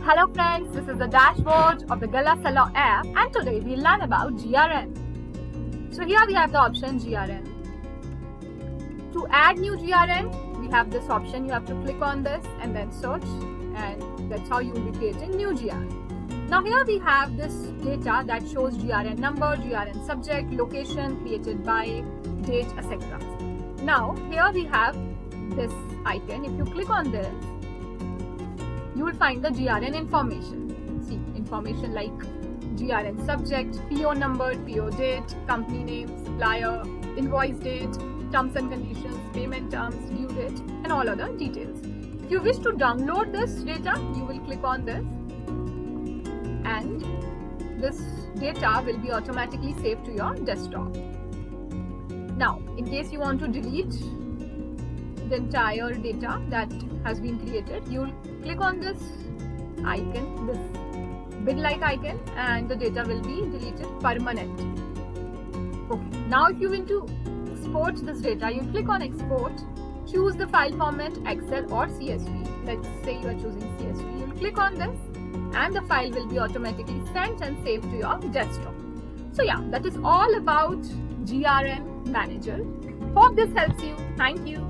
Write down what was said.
Hello friends, this is the dashboard of the Galla App and today we'll learn about GRN. So here we have the option GRN. To add new GRN, we have this option. You have to click on this and then search, and that's how you will be creating new GRN. Now here we have this data that shows GRN number, GRN subject, location, created by, date, etc. Now here we have this icon. If you click on this, you will find the GRN information. See, information like GRN subject, PO number, PO date, company name, supplier, invoice date, terms and conditions, payment terms, due date, and all other details. If you wish to download this data, you will click on this, and this data will be automatically saved to your desktop. Now, in case you want to delete the entire data that has been created, you'll click on this icon, this bin-like icon, and the data will be deleted permanently. Okay, now if you want to export this data, you click on export, choose the file format Excel or CSV. Let's say you are choosing CSV. You'll click on this and the file will be automatically sent and saved to your desktop. So yeah, that is all about GRN Manager. Hope this helps you. Thank you.